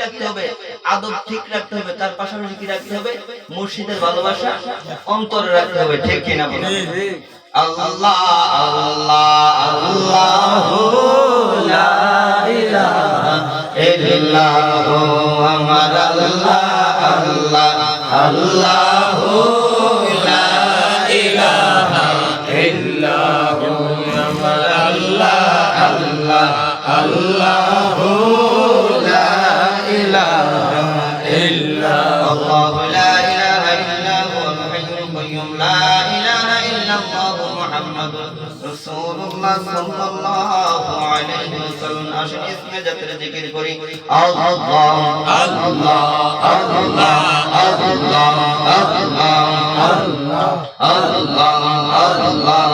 রাখতে হবে? আদব ঠিক রাখতে হবে, তার পাশাপাশি কি রাখতে হবে? মুর্শিদের ভালোবাসা অন্তরে রাখতে হবে, ঠিক কিনা বলেন? আল্লাহ আল্লাহ আল্লাহু লা ইলাহা ইল্লাহু আমার আল্লাহ আল্লাহ আল্লাহু লা ইলাহা ইল্লাহু আমার আল্লাহ আল্লাহ আল্লাহু লা ইলাহা ইল্লাল্লাহু লা ইলাহা ইল্লাহু আল হাইয়ুল কাইয়্যুম লা ইলাহা ইল্লাল্লাহু মুহাম্মাদুর রাসূলুল্লাহ সাল্লাল্লাহু আলাইহি ওয়াসাল্লাম। আসুন ইসমে জাতের জিকির করি। আল্লাহ আল্লাহ আল্লাহ আল্লাহ আল্লাহ আল্লাহ আল্লাহ আল্লাহ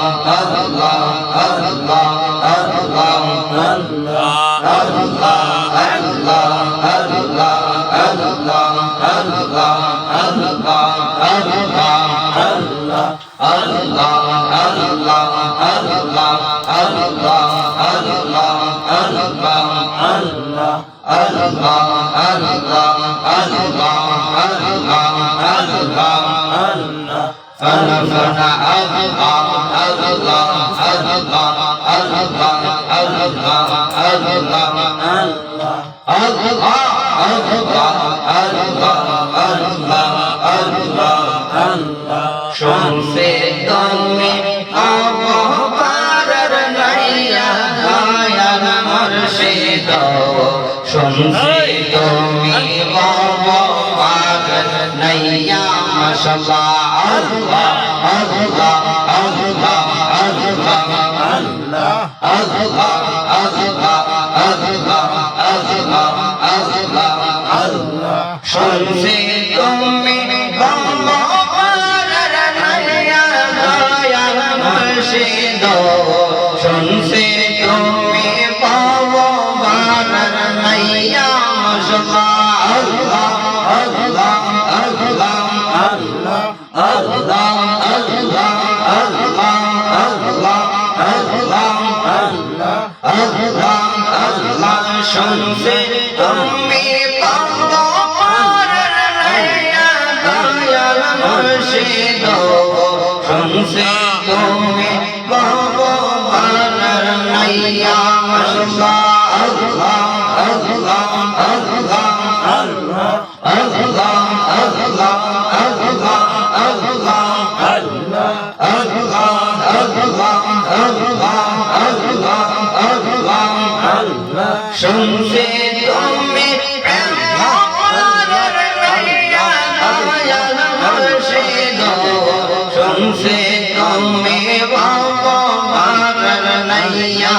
আল্লাহ আল্লাহ শুনছে তুমি অবতার নাইয়া দয়াল মুর্শিদ, শুনছে তুমি অবতার নাইয়া মাশাআল্লাহ আল্লাহ আল্লাহ আল্লাহ আল্লাহ আল্লাহ আল্লাহ আল্লাহ আল্লাহ আল্লাহ আল্লাহ আল্লাহ শুনছে তুমি শুনছে তুমি পাবো বানার নাইয়া মাশাআল্লাহ আল্লাহ আল্লাহ আল্লাহ আল্লাহ আল্লাহ আল্লাহ আল্লাহ আল্লাহ আল্লাহ আল্লাহ আল্লাহ আল্লাহ শুনছে তুমি পাবো বানার নাইয়া দয়াল মুর্শিদ, শুনছে তুমি শুনছে তুমি শুনছে তুমি ভগবানের নাইয়া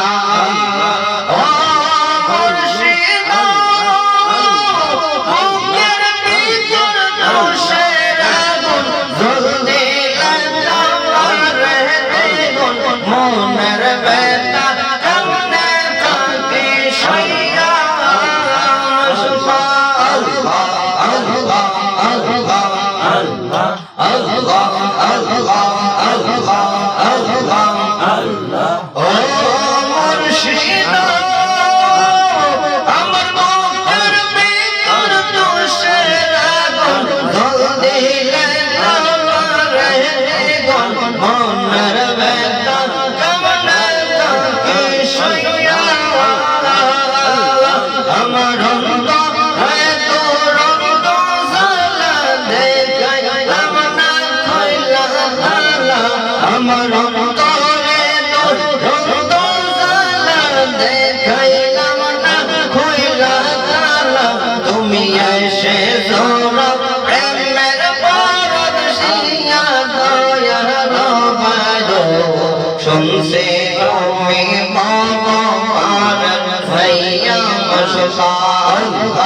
শুনছে তুমি ভগবানের নাইয়া মাশাআল্লাহ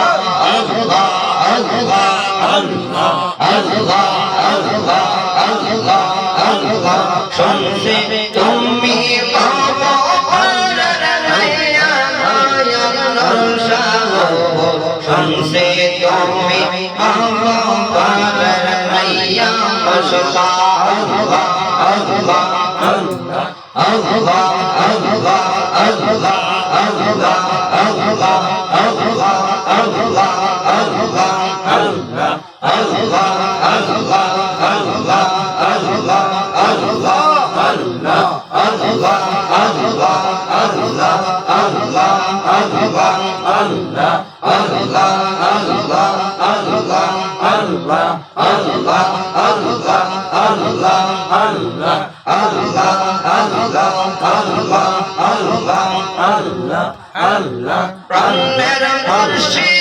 আল্লাহ আল্লাহ আল্লাহ আল্লাহ আল্লাহ আল্লাহ আল্লাহ শুনছে তুমি ভগবানের নাইয়া শুনছে তুমি ভগবানের নাইয়া মাশাআল্লাহ আল্লাহ আল্লাহ আল্লাহ আল্লাহ আল্লাহ আল্লাহ আল্লাহ আল্লাহ আল্লাহ প্রাণের মুর্শিদ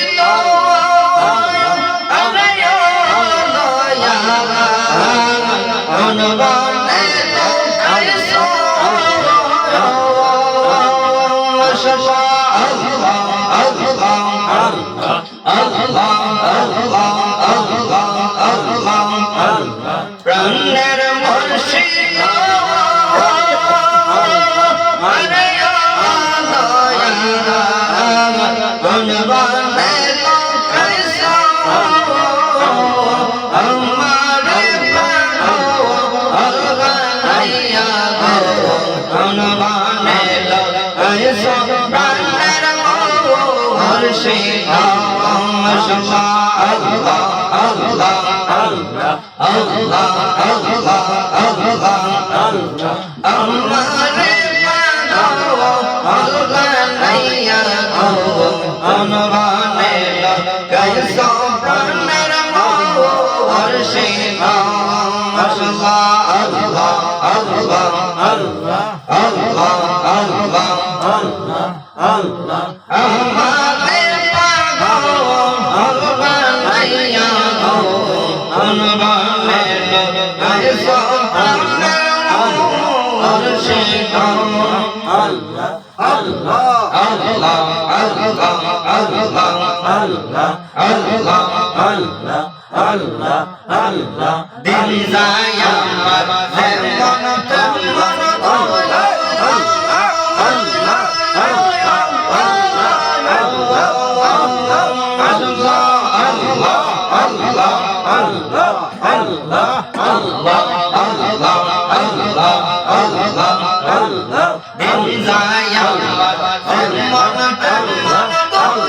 প্রাণের মুর্শিদ দিন যায় আমার যেমন তেমন দিন যায় আমার যেমন তেমন আমার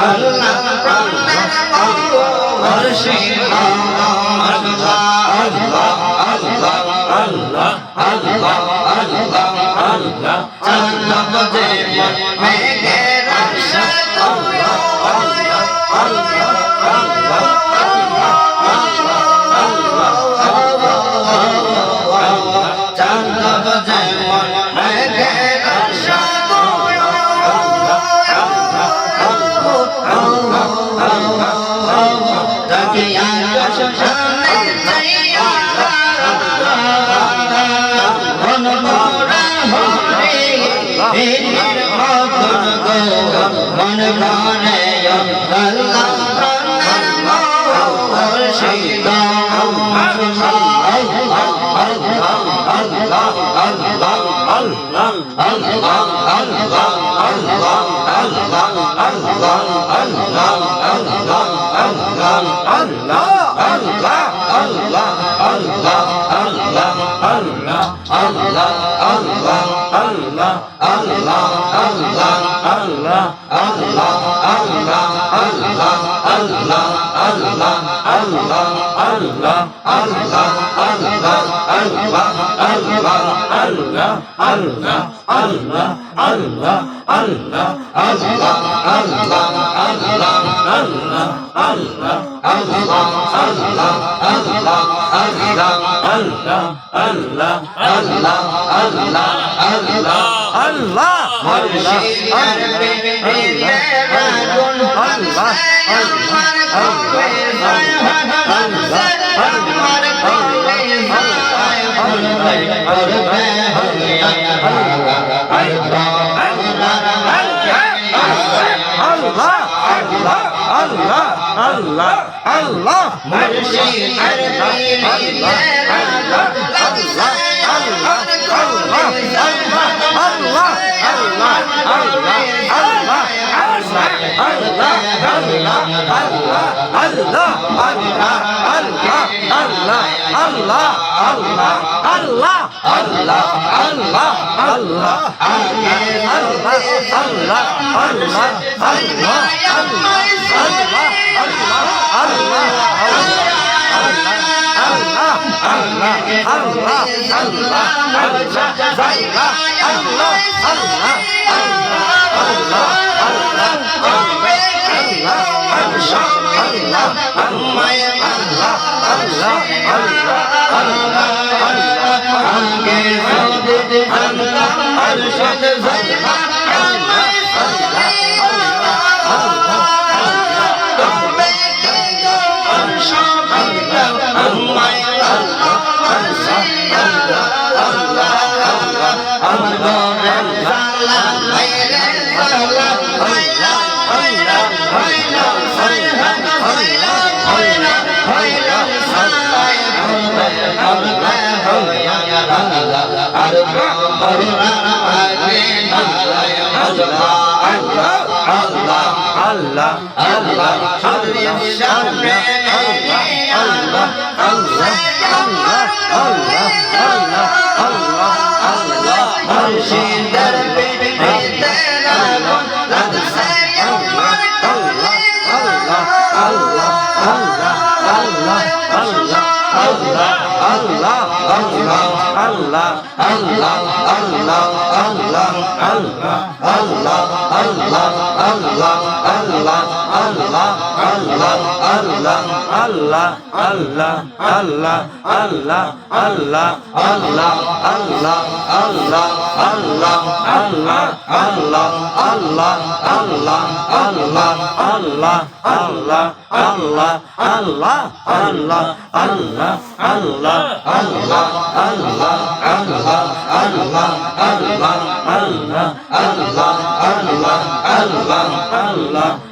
আল্লাহ প্রাণের মুর্শিদ আল্লাহ আল্লাহ আল্লাহ আল্লাহ আল্লাহ আল্লাহ আল্লাহ চাঁদ যে মেঘের আশাদ আল্লাহ আল্লাহ আল্লাহ চাঁদ যে মেঘের আশাদ তাকে আকাশ জানে যাইয়া মন ভরা হরে এর মতন গো মন ভরে আল্লাহ প্রাণের মুর্শিদ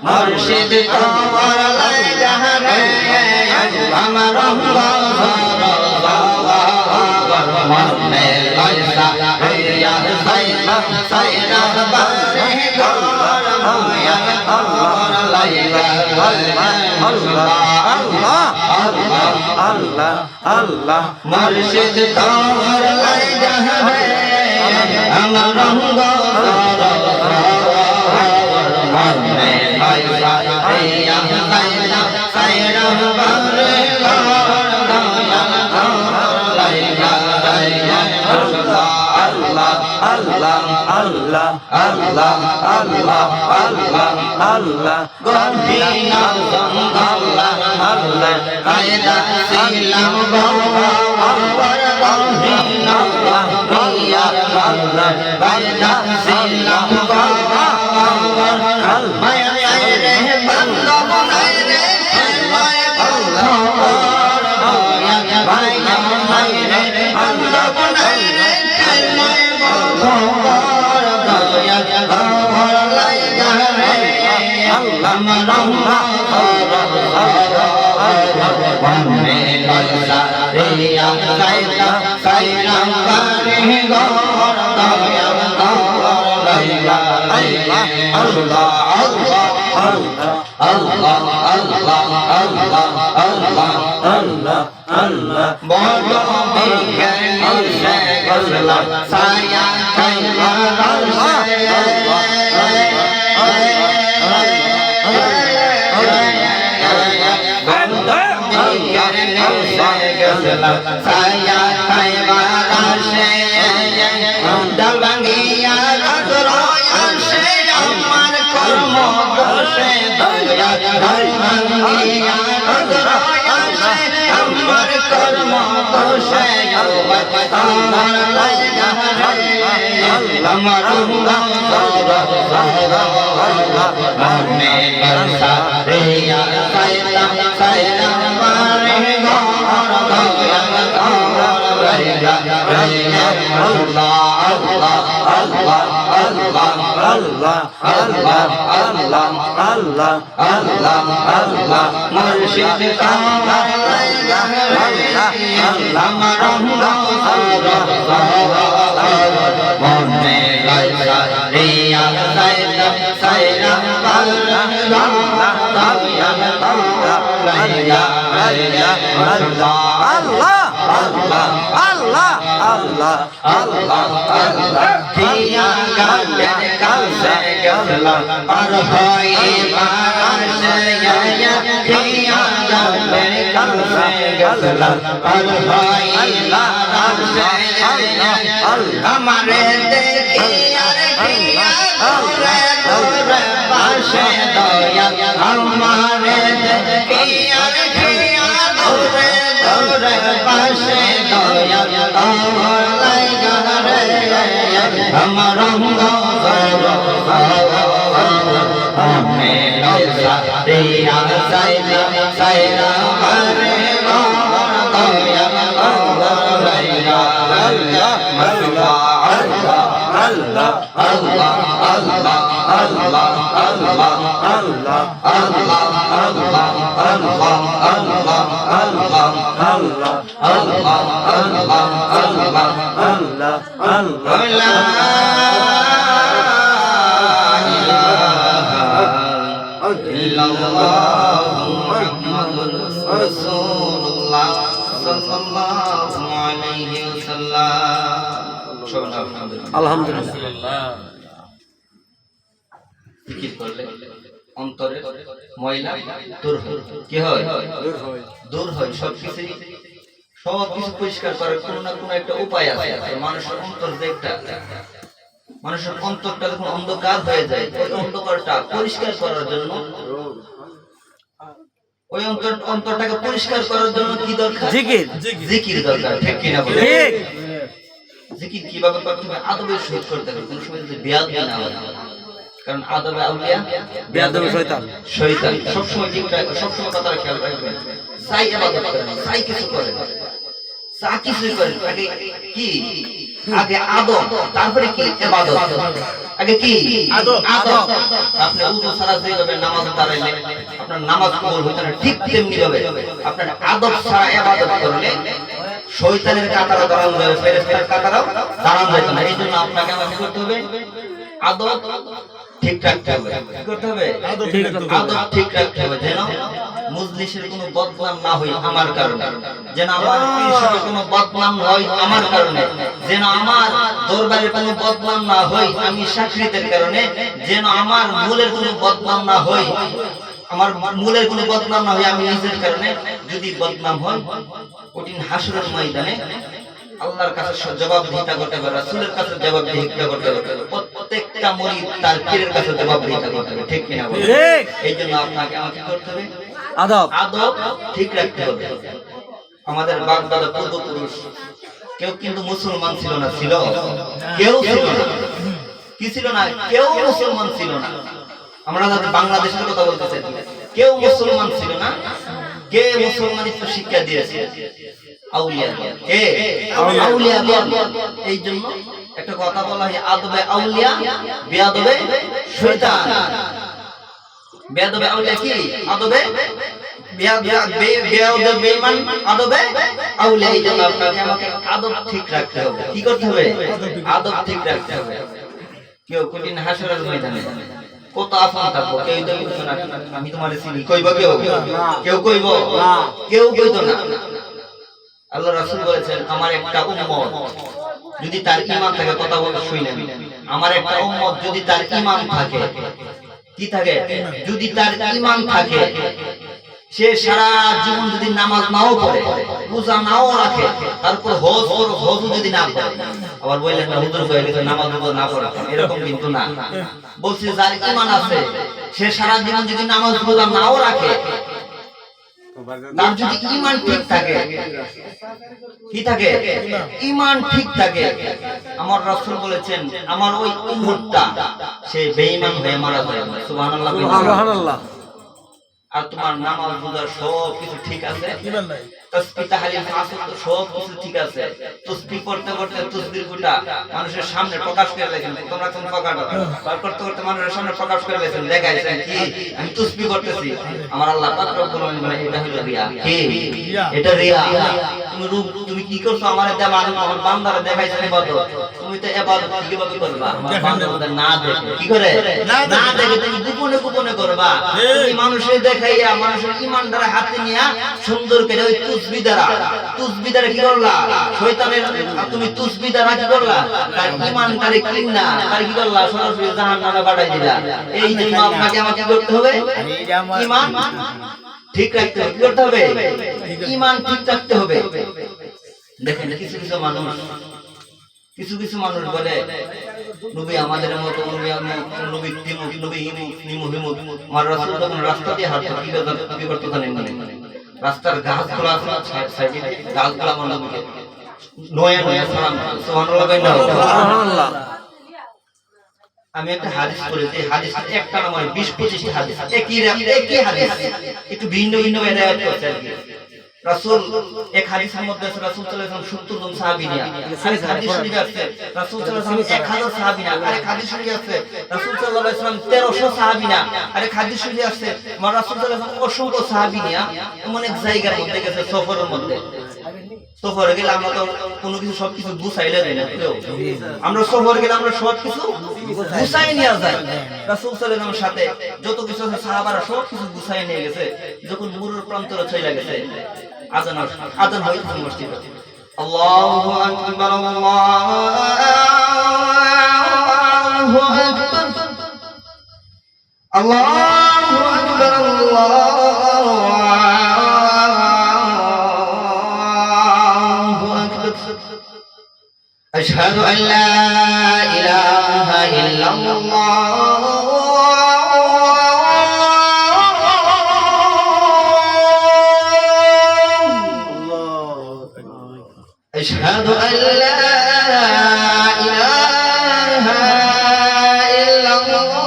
মুর্শিদ তোমার লাই জাহারে আমার মনে লাইসা রিয়া সাইনা সাইনা বারে গোর মায়া তোমার লাইলা আল্লাহ মুর্শিদ তোমার লাই জাহারে আমার মনে লাইসা ইয়া সাইনা সাইনা বারে Allah Allah Allah Allah Allah Allah Gondina Allah Allah Aida silam Allah Gondina Allah Ya Allah Aida silam Allah Maya aire bando aire Allah Ya Maya aire bando aire saya kaiwa rashe dalbangiya kadroya se amar karmo doshe daya dalbangiya kadroya se amar karmo doshe amar laiga amar mane barsa reya saila saila mare Allah Allah Tiya galle kalse galla arhai parashe ya Tiya galle kalse galla arhai parashe ya hamare dekhiya Tiya dore dore pashe doya hamare dekhiya Tiya dore dore pashe doya আমার আলহামদুলিল্লাহ জিকির করলে অন্তরে ময়লা দূর হয় কি হয় দূর হয় সবকিছু পরিষ্কার করার কোনো না কোনো একটা উপায় আছে মানুষের অন্তর দেখটা মানুষের অন্তরটা যখন অন্ধকার হয়ে যায় ওই অন্ধকারটা পরিষ্কার করার জন্য ওই অন্তরটাকে পরিষ্কার করার জন্য কি দরকার জিকির দরকার ঠিক কি না বলে ঠিক জিকির কিভাবে করতে হবে আদবের সহিত করতে হবে কোন সময় যদি বেয়াদবি না হয় কারণ আদবে আউলিয়া বেয়াদবে শয়তান সব সময় কথাটা খেয়াল রাখবেন সাই ইবাদত করেন সাই কিছু করেন সা কিছু করেন আগে কি আগে আদব তারপরে কি ইবাদত আগে কি আদব আপনি ওযু ছাড়া যেভাবে নামাজ দাঁড়াইলে আপনার নামাজ কবুল হইতো না ঠিক তেমনি ভাবে আপনার আদব ছাড়া ইবাদত করলে শয়তানের কাতারা দাঁড়ানো যাবে ফেরেশতার কাতারাও দাঁড়ানো যাবে না এইজন্য আপনাকে কি করতে হবে আদব ঠিক রাখতে হবে কি করতে হবে আদব ঠিক রাখতে হবে যেন মজলিসের কোনো বদনাম না হয় আমার কারণে, যেন আমার পীর সাহেবের কোনো বদনাম হয় আমার কারণে, যেন আমার দরবারের কোনো বদনাম না হয় আমি সাকরিতের কারণে, যেন আমার মূলের কোনো বদনাম না হয়, আমার মূলের কোনো বদনাম না হয় আমি নিজের কারণে। যদি বদনাম হয় কঠিন হাসরের ময়দানে আল্লাহর কাছে জবাবদিহিতা করতে হবে, রাসূলের কাছে জবাবদিহিতা করতে হবে, প্রত্যেকটা মুরিদ তার পীরের কাছে জবাবদিহিতা করতে হবে, ঠিক কিনা বলেন? ঠিক। এইজন্য আপনাকে আমাকে করতে হবে আদব ঠিক রাখতে হবে। আমাদের বাপ দাদা পূর্বপুরুষ কেউ কিন্তু মুসলমান ছিল না, ছিল? কেউ ছিল না। কি ছিল না? কেউ মুসলমান ছিল না। আমরা বাংলাদেশের কথা বলতেছি, কেউ মুসলমান ছিল না। কে মুসলমানিত্ব শিক্ষা দিয়েছে? আউলিয়া। কে? আউলিয়া। এই জন্য একটা কথা বলা হয়, আদবে আউলিয়া বেয়াদবে শয়তান। বেয়াদবে আউলিয়া কি? আদবে বেয়াদবে বেঈমান, আদবে আউলিয়া। এই জন্য আপনাকে আমাকে আদব ঠিক রাখতে হবে। কি করতে হবে? আদব ঠিক রাখতে হবে। কেউ কঠিন হাসরের ময়দানে কত আফান থাকবো, কেউ তো কইতো না আমি তোমারে চিনি, কইব কেউ? কেউ কইব না, কেউ কইতো না। আল্লাহ রাসূল বলেছেন, আমার একটা উম্মত যদি তার ঈমান থাকে, কথা বলতে শুনেন, আমার একটা উম্মত যদি তার ঈমান থাকে, কি থাকে? যদি তার ঈমান থাকে, সে সারা জীবন যদি নামাজ নাও পড়ে, রোজা নাও রাখে, তারপর হজ যদি না করে, আবার বললেন না হুজুর হয়ে গেছে নামাজ রোজা না পড়ে, এরকম কিন্তু না। বলছি যার ঈমান আছে, সে সারা জীবন যদি নামাজ রোজা নাও রাখে, তার যদি ঈমান ঠিক থাকে, কি থাকে? ঈমান ঠিক থাকে, আমার রাসূল বলেছেন আমার ওই উম্মতটা সে বেঈমান হয়ে মারা যাবে। সুবহানাল্লাহ, সুবহানাল্লাহ। আর তোমার নামাজ রোজা সব কিছু ঠিক আছে, তাসবিহ তাহলিল ফাসল সব কিছু ঠিক আছে, তাসবিহ পড়তে পড়তে তাসবিহ গুটা মানুষের সামনে প্রকাশ করে লেখেন, তোমরা কোন প্রকার করতে করতে মানুষের সামনে প্রকাশ করে লেখেন, দেখাইছেন কি আমি তাসবিহ করতেছি। আমার আল্লাহ পাক রব্বুল আলামিন বলে এটা হলো রিয়া। কি? এটা রিয়া। তুমি কি করছো? আমারে দেবা, আমার বান্দারে দেখাইছেন ইবাদত, তুমি তো ইবাদত কিভাবে করবা? আমার বান্দাদের না দেখে, কি করে? না দেখে তুমি গোপনে গোপনে করবা। তুমি মানুষের দেখাইয়া মানুষের ঈমানদার হাতে নিয়া সুন্দর করে ওই তাসবিহ দ্বারা কি করলা? শয়তানের তুমি তাসবিহ দ্বারা কি করলা? তার ঈমানটারে কিন্না তার কি করলা? সরাসরি জাহান্নামে পাঠাই দিলা। এই জন্য আপনাকে আমাকে করতে হবে ঈমান ঠিক রাখতে হবে। কি করতে হবে? ঈমান ঠিক রাখতে হবে। দেখেন কিছু কিছু মানুষ বলে নবী আমাদের মতো, নবী আমার রাসূল যখন রাস্তা দিয়ে হাঁটতো কি করতো জানেন? রাস্তার গাছগুলো আছে সাইডে, গাছগুলো আমার নবীকে নয়া নয়া সালাম। সুবহানাল্লাহ। আমি একটা হাদিস পড়েছি, হাদিস একটা না মানে 20-25টি হাদিস, একই হাদিস একটু ভিন্ন ভিন্ন রিওয়ায়াত করছে আর কি। রাসূল এক হাদিসের মধ্যে আছে রাসূল সাল্লাল্লাহু আলাইহি ওয়াসাল্লাম 70 জন সাহাবী নিয়ে, আরেক হাদিস শরীফে আছে রাসূল সাল্লাল্লাহু আলাইহি ওয়াসাল্লাম 1000 সাহাবী নিয়ে, আরেক হাদিস শরীফে আছে রাসূল সাল্লাল্লাহু আলাইহি ওয়াসাল্লাম 1300 সাহাবী নিয়ে, আরেক হাদিস শরীফে আছে আমার রাসূল সাল্লাল্লাহু আলাইহি ওয়াসাল্লাম অসংখ্য সাহাবী নিয়ে এমন এক জায়গার মধ্যে গেছে, সফরের মধ্যে। সফরে গেলে আমরা তো কোনো কিছু সবকিছু গুছাইলে দেই না, আমরা সফরে গেলে আমরা সবকিছু গুছাই নিয়ে যাই। রাসূল সাল্লাল্লাহু আলাইহি ওয়াসাল্লামের সাথে যত কিছু আছে সাহাবারা সবকিছু গুছাই নিয়ে গেছে। যখন মুরুর প্রান্তরে চলে গেছে, আযান হইছে মসজিদে, আল্লাহু আকবার, আল্লাহু আকবার, আল্লাহু আকবার, আল্লাহু আকবার, আশহাদু আল্লা ইলাহা ইল্লাল্লাহ, أشهد أن لا إله إلا الله،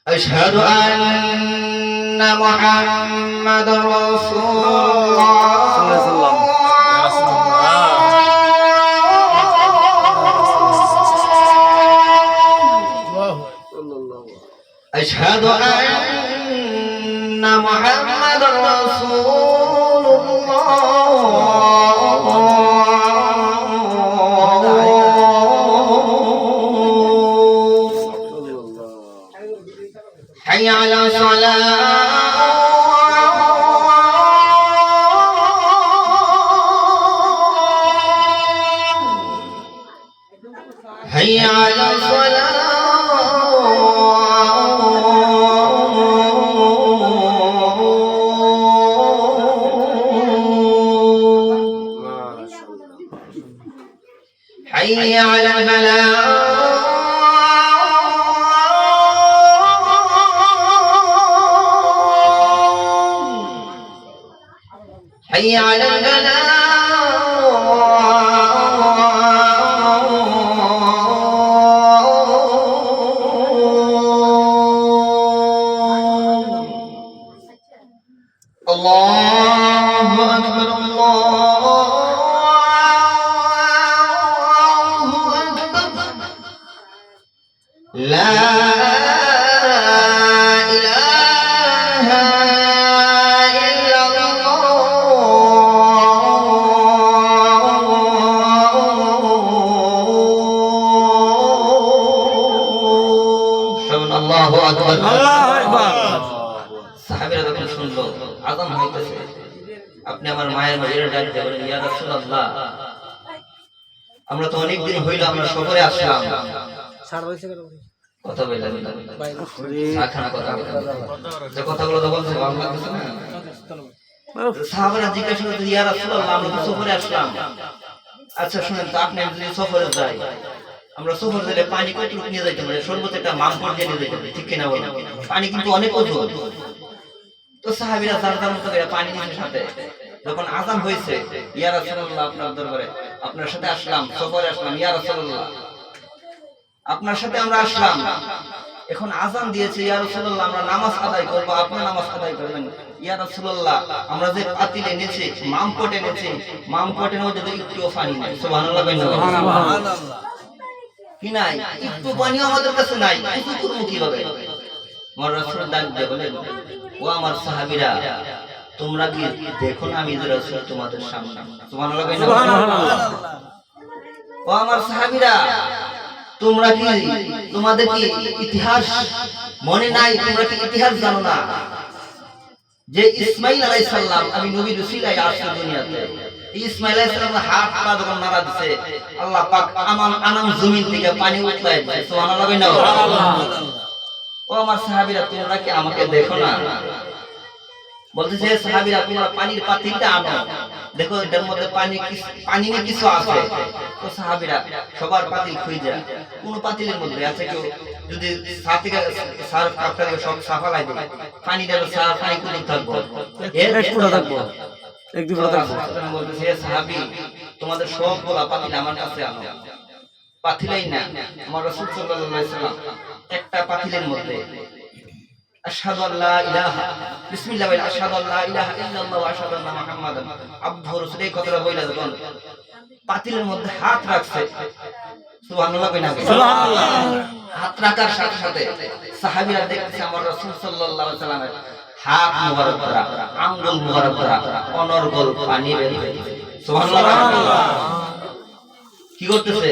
أشهد أن محمد رسول الله، أشهد أن محمد رسول الله، হাইয়া আলা حي على الفلاح حي على الفلاح الله أكبر لا إله إلا الله أكبر الله أكبر সাহাবীরা যখন শুনলো আযান হইতেছে আপনি আমার মায়ের মাঝে ডাক দিয়ে বলেন ইয়া রাসূলুল্লাহ আমরা তো অনেক দিন হইল আমরা সফরে আসলাম কথা বললেন সাখানা কথা যে কথাগুলো তো বলছে ভালো লাগছে না সাহাবারা জিজ্ঞাসা করতে ইয়া রাসূলুল্লাহ আমরা তো সফরে আসলাম আচ্ছা শুনেন তো আপনি যদি সফরে যাই আমরা সফর গেলে পানি কতটুকু নিয়ে যাইতে পারি সর্বোচ্চ একটা মামপট দিয়ে নিয়ে যাইতে পারি ঠিক কিনা বলেন পানি কিন্তু অনেক ওজন তো সাহাবীরা যার মতো করে পানি নিয়ে সাথে যখন আযান হয়েছে ইয়া রাসূলুল্লাহ আপনার দরবারে আপনার সাথে আসলাম সফরে আসলাম ইয়া রাসূলুল্লাহ আপনার সাথে আমরা আসলাম এখন আযান দিয়েছে ইয়া রাসূলুল্লাহ আমরা নামাজ আদায় করব আপনি নামাজ আদায় করবেন ইয়া রাসূলুল্লাহ আমরা যে পাতিলে নিয়েছি মামপটে নিয়েছি মামপটের মধ্যে তো একটু পানি নাই সুবহানাল্লাহ সুবহানাল্লাহ কি নাই একটু পানিও আমাদের কাছে নাই কিছু করব কিভাবে আমার রাসূল ডাক দিয়ে বলেন ও আমার সাহাবীরা তোমরা কি দেখো না আমি যে রাসূল তোমাদের সামনে সুবহানাল্লাহ সুবহানাল্লাহ ও আমার সাহাবীরা তোমরা কি তোমাদের কি ইতিহাস মনে নাই তোমরা কি ইতিহাস জানো না যে ইসমাঈল আলাইহিস সালাম আমি নবীর উসিলায় আসছে দুনিয়াতে ইসমাঈল আলাইহিস সালাম হাত পা যখন নাড়া দিয়েছে আল্লাহ পাক আনাম জমিন থেকে পানি উঠলায় দিয়েছে সুবহানাল্লাহ সুবহানাল্লাহ ও আমার সাহাবীরা তোমরা কি আমাকে দেখো না বলতেছে সাহাবীরা তোমরা পানির পাতিলটা আনো দেখো এর মধ্যে পানি নিয়ে কিছু আছে তো সাহাবীরা সবার পাতিল খুঁজে কোন পাতিলের মধ্যে আছে কেউ যদি সাথীকে সার কাপটা দিয়ে সব সাফা লাই দেয় পানি দেবে সার পানি কোন থাকবো এর পুরো থাকবো এক দুই পুরো থাকবো বলতেছে সাহাবী তোমাদের সব বলা পাতিল আমার কাছে আনো পাতিলাই না আমার রাসূল সাল্লাল্লাহু আলাইহি ওয়াসাল্লাম একটা পাতিলের মধ্যে আশহাদু আল্লা ইলাহা বিসমিল্লাহ ওয়া আশহাদু আল্লা ইলাহা ইল্লাল্লাহ ওয়া আশহাদু আন্না মুহাম্মাদান আবদুহু রাসূলুহু এই কথাটা বইলা যখন পাতিলের মধ্যে হাত রাখছে সুবহানাল্লাহ সুবহানাল্লাহ হাত রাখার সাথে সাথে সাহাবীরা দেখতেছে আমার রাসূল সাল্লাল্লাহু আলাইহি ওয়াসাল্লামের হাত মুবারক করা আঙ্গুল মুবারক করা অনর্গল পানি বের হচ্ছে সুবহানাল্লাহ কি করতেছে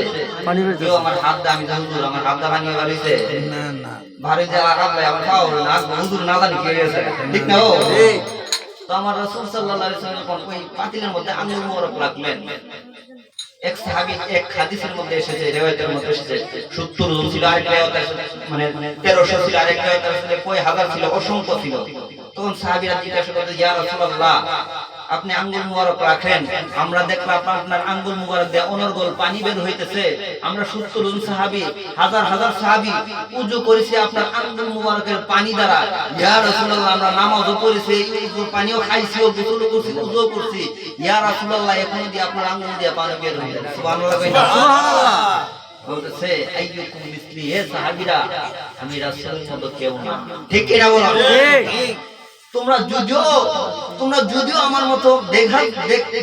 পানি বের হচ্ছে আমার হাত দা আমি জানতো আমার হাত দা পানি বের হইছে না না ভারী যা লাগালে আমার খাও না হুজুর না জানি কি হয়েছে ঠিক না ও তো আমার রাসূল সাল্লাল্লাহু আলাইহি ওয়াসাল্লাম ওই পাতিলের মধ্যে আঙ্গুল মুবারক রাখলেন এক সাহাবী এক হাদিসের মধ্যে এসেছে রিওয়ায়াতের মধ্যে এসেছে 70 জন ছিল আরেক রিওয়ায়াতে মানে 1300 ছিল আরেক রিওয়ায়াতে আসলে কয় হাজার ছিল অসংখ্য ছিল তখন সাহাবীরা জিজ্ঞাসা করতে ইয়া রাসূলুল্লাহ আপনি আঙ্গুল মুবারক রাখেন আমরা দেখলাম আপনার আঙ্গুল মুবারক দিয়ে অনর্গল পানি বের হইতেছে আমরা 70 জন সাহাবী হাজার হাজার সাহাবী ওযু করেছে আপনার আঙ্গুল মুবারকের পানি দ্বারা ইয়া রাসূলুল্লাহ আমরা নামাজও পড়েছি ওযু পানিও খাইছি ও গোসল করছি ওযু করছি ইয়া রাসূলুল্লাহ এখন দিয়ে আপনার আঙ্গুল দিয়ে পানি বের হইছে সুবহানাল্লাহ সুবহানাল্লাহ বলতেছে আইয়ুকুম মিসলি হে সাহাবীরা আমি রাসূলের মতো কেউ না ঠিক কি না বলো ঠিক তোমরা যদিও আমার মতো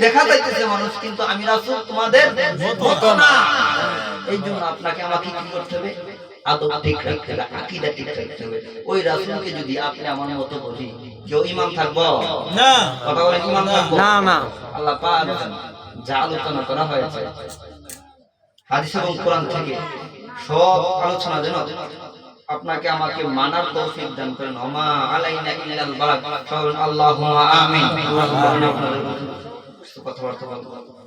দেখা যাইতেছে মানুষ কিন্তু আমি রাসূল তোমাদের মতো না এইজন্য আপনাকে আমাকে কি করতে হবে আদব ঠিক রাখতে হবে আকীদা ঠিক রাখতে হবে ওই রাসূলকে যদি আপনি আমার মতো বলি কেউ ঈমান থাকবো না কথা বলেন ঈমান থাকবো না না আল্লাহ পাক যা আলোচনা করা হয়েছে হাদিস এবং কোরআন থেকে সব আলোচনা যেন আপনাকে আমাকে মানার তৌফিক দান করেন ওমা আলাইনা ইল্লাল বালাগ আল্লাহুম্মা আমিন কথাবার্তা বলবো